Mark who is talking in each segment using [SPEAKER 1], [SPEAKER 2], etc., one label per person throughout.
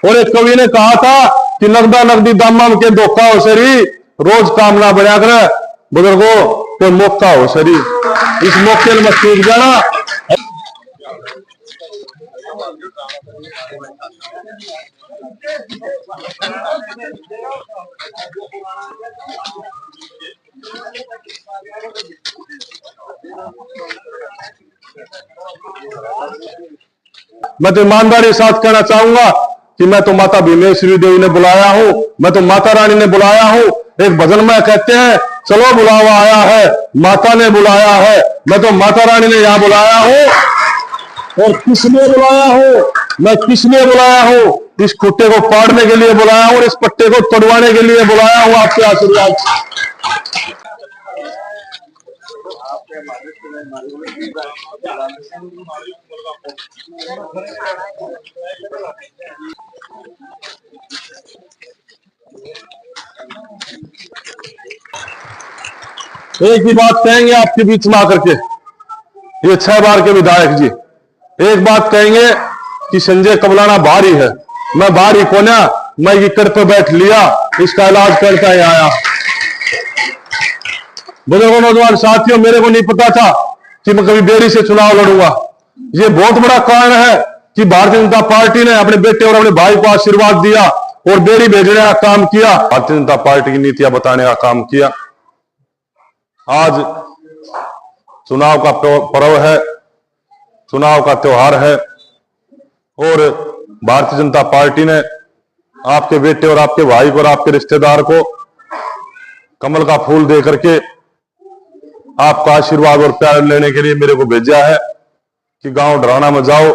[SPEAKER 1] और एक कवि ने कहा था कि नगदा नगदी दामम के धोखा हो सरी, रोज कामना बढ़ा कर बुजुर्गो कोई मौका हो सरी। इस मौके में चूक जाना। मैं तो ईमानदारी के साथ कहना चाहूंगा कि मैं तो माता भीमेश्वरी देवी ने बुलाया हूं, मैं तो माता रानी ने बुलाया हूं। एक भजन में कहते हैं, चलो बुलावा आया है, माता ने बुलाया है। मैं तो माता रानी ने यहां बुलाया हूं। और किसने बुलाया हूं? मैं किसने बुलाया हूं? इस खुट्टे को पाड़ने के लिए बुलाया हूं और इस पट्टे को तोड़वाने के लिए बुलाया हूं। आपके आशीर्वाद। एक ही बात कहेंगे आपके बीच में आकर के, ये 6 बार के विधायक जी एक बात कहेंगे कि संजय कबलाना बाहरी है। मैं बाहरी कोना, मैं इकड़ पे बैठ लिया, इसका इलाज करता ही आया। बुजुर्गों नौजवान साथियों, मेरे को नहीं पता था कि मैं कभी बेरी से चुनाव लड़ूंगा। ये बहुत बड़ा कारण है कि भारतीय जनता पार्टी ने अपने बेटे और अपने भाई को आशीर्वाद दिया और बेरी भेजने का काम किया, भारतीय जनता पार्टी की नीतियां बताने का काम किया। आज चुनाव का पर्व है, चुनाव का त्योहार है और भारतीय जनता पार्टी ने आपके बेटे और आपके भाई को और आपके रिश्तेदार को कमल का फूल दे करके आपका आशीर्वाद और प्यार लेने के लिए मेरे को भेजा है कि गांव डराना में जाओ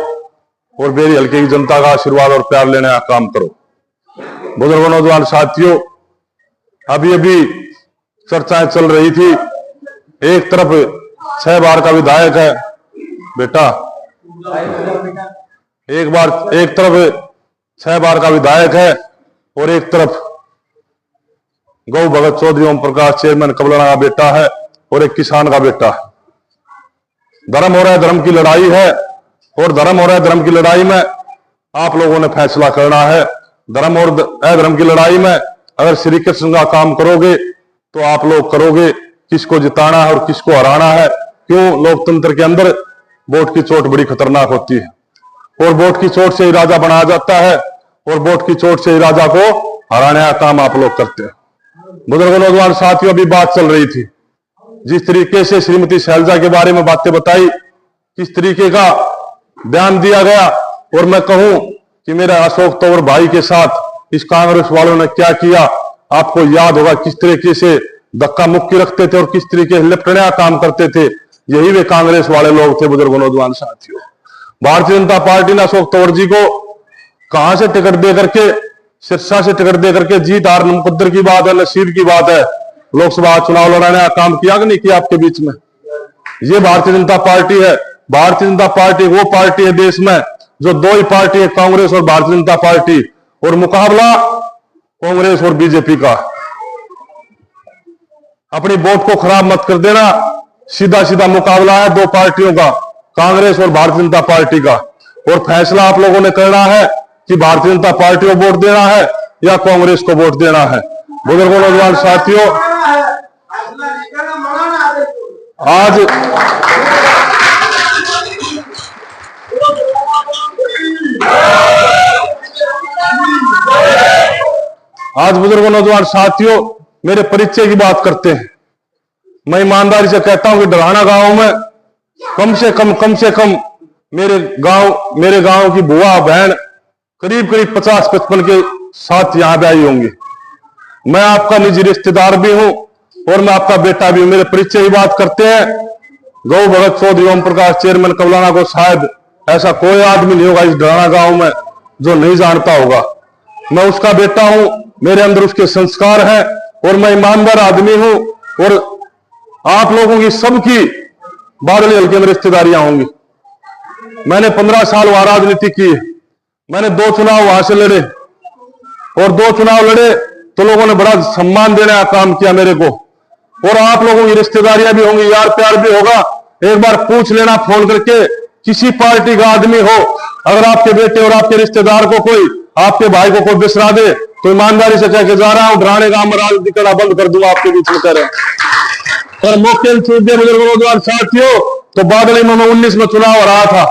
[SPEAKER 1] और मेरी हल्के की जनता का आशीर्वाद और प्यार लेने का काम करो। बुजुर्गों नौजवान साथियों, अभी अभी चर्चाएं चल रही थी। एक तरफ 6 बार का विधायक है बेटा, एक तरफ 6 बार का विधायक है और एक तरफ गौ भगत चौधरी ओम प्रकाश चेयरमैन कबलाना का बेटा है और एक किसान का बेटा है। धर्म हो रहा है, धर्म की लड़ाई है और धर्म हो रहा है, धर्म की लड़ाई में आप लोगों ने फैसला करना है। धर्म और अधर्म की लड़ाई में अगर श्री कृष्ण का काम करोगे तो आप लोग करोगे किसको जिताना है और किसको हराना है। क्यों? लोकतंत्र के अंदर वोट की चोट बड़ी खतरनाक होती है और वोट की चोट से ही राजा बनाया जाता है और वोट की चोट से ही राजा को हराने का काम आप लोग करते हैं। बुजुर्गों नौजवान साथियों, अभी बात चल रही थी, जिस तरीके से श्रीमती शैलजा के बारे में बातें बताई, किस तरीके का ध्यान दिया गया, और मैं कहूं कि मेरे अशोक तंवर भाई के साथ इस कांग्रेस वालों ने क्या किया। आपको याद होगा किस तरीके से धक्का मुक्की रखते थे और किस तरीके से लिपटने का काम करते थे। यही वे कांग्रेस वाले लोग थे। बुजुर्गों नौजवान साथियों, भारतीय जनता पार्टी ने अशोक तंवर जी को कहां से टिकट दे करके, सिरसा से टिकट दे करके, जीत हार मुकद्दर की बात है, नसीब की बात है, लोकसभा चुनाव लड़ाने का काम किया कि नहीं किया आपके बीच में? ये भारतीय जनता पार्टी है। भारतीय जनता पार्टी वो पार्टी है देश में जो 2 ही पार्टी है, कांग्रेस और भारतीय जनता पार्टी, और मुकाबला कांग्रेस और बीजेपी का। अपनी वोट को खराब मत कर देना। सीधा सीधा मुकाबला है 2 पार्टियों का, कांग्रेस और भारतीय जनता पार्टी का, और फैसला आप लोगों ने करना है कि भारतीय जनता पार्टी को वोट देना है या कांग्रेस को वोट देना है। बुजुर्गों नौजवान साथियों, आज बुजुर्गों नौजवान साथियों, मेरे परिचय की बात करते हैं। मैं ईमानदारी से कहता हूं कि डराना गांव में कम से कम मेरे गांव की बुआ बहन करीब 50-55 के साथ यहां पे आई होंगी। मैं आपका निजी रिश्तेदार भी हूं और मैं आपका बेटा भी हूं। मेरे परिचय की बात करते हैं। गौ भगत चौधरी ओम प्रकाश चेयरमैन कबलाना को शायद ऐसा कोई आदमी नहीं होगा इस डराना गांव में जो नहीं जानता होगा। मैं उसका बेटा हूं, मेरे अंदर उसके संस्कार हैं और मैं ईमानदार आदमी हूं। और आप लोगों की सबकी बादली हल्के में रिश्तेदारियां होंगी। मैंने 15 साल वहां राजनीति की। मैंने 2 चुनाव वहां से लड़े और 2 चुनाव लड़े तो लोगों ने बड़ा सम्मान देने का काम किया मेरे को। और आप लोगों की रिश्तेदारियां भी होंगी, यार प्यार भी होगा। एक बार पूछ लेना फोन करके, किसी पार्टी का आदमी हो, अगर आपके बेटे और आपके रिश्तेदार को कोई आपके भाई को कोई बिसरा दे तो ईमानदारी से कह के जा रहा हूं, डराने का राजनीति करना बंद कर दूंगा आपके बीच में कह रहे हैं। पर मौके छूट दे बुजुर्गों साथियों, तो बादली में 19 में चुनाव हो रहा था,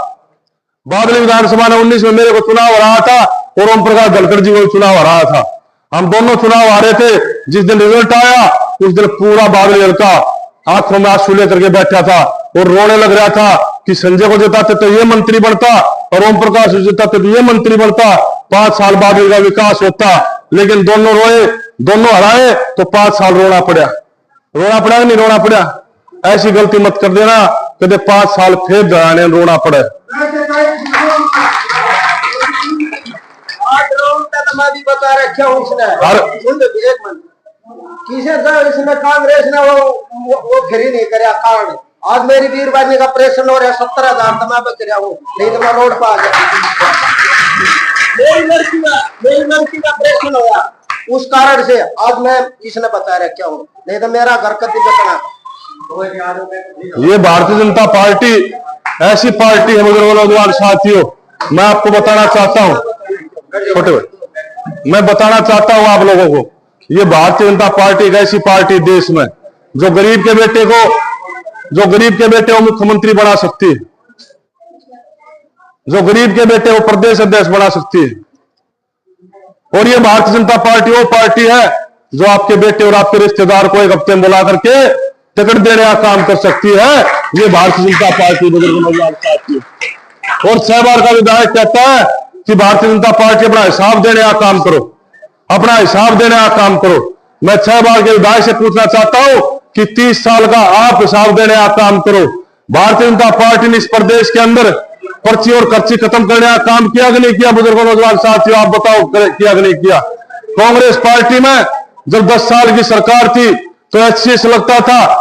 [SPEAKER 1] बादली विधानसभा में 19 में मेरे को चुनाव हो रहा था और ओम प्रकाश धनखड़ जी को चुनाव हो रहा था। हम दोनों चुनाव आ रहे थे। जिस दिन रिजल्ट आया उस दिन पूरा बादली हल्का आंखों में आंसू लेकर के बैठा था और रोने लग रहा था कि संजय को जिताते तो ये मंत्री बनता और ओम प्रकाश को जिताते तो ये मंत्री बनता, 5 साल बादली का विकास होता। लेकिन दोनों रोए, दोनों हराए तो 5 साल रोना पड़ा। रोना पड़ा नहीं रोना पड़ा? ऐसी गलती मत कर देना कदे 5 साल फिर डराने रोना पड़े।
[SPEAKER 2] बता रखा इसने कांग्रेस ने वो फ्री नहीं कराया कार्ड। आज मेरी वीरवानी का ऑपरेशन हो रहा है, 17,000 तो मैं बच रहा हूँ, नहीं तो मैं रोड पर आ गया। मेरी लड़की का ऑपरेशन हुआ उस कारण से आज मैं इसने बता रखा हूँ, नहीं तो मेरा घर कति बचना।
[SPEAKER 1] ये भारतीय जनता पार्टी ऐसी पार्टी है बुजुर्गों साथियों, मैं आपको बताना चाहता हूं, छोटे भाई मैं बताना चाहता हूं आप लोगों को, ये भारतीय जनता पार्टी एक ऐसी पार्टी देश में जो गरीब के बेटे को मुख्यमंत्री बना सकती है, जो गरीब के बेटे को प्रदेश अध्यक्ष बना सकती है। और ये भारतीय जनता पार्टी वो पार्टी है जो आपके बेटे और आपके रिश्तेदार को एक हफ्ते में बुला करके टिकट देने का काम कर सकती है। ये भारतीय जनता पार्टी बुजुर्ग। और 6 बार का विधायक कहता है कि भारतीय जनता पार्टी अपना हिसाब देने का काम करो, अपना हिसाब देने का काम करो। मैं 6 बार के विधायक से पूछना चाहता हूं कि 30 साल का आप हिसाब देने का काम करो। भारतीय जनता पार्टी ने इस प्रदेश के अंदर पर्ची और खर्ची खत्म करने का काम किया कि नहीं किया? बुजुर्गों नौजवान साथियों आप बताओ, किया कि नहीं किया? कांग्रेस पार्टी में जब 10 साल की सरकार थी तो ऐसे लगता था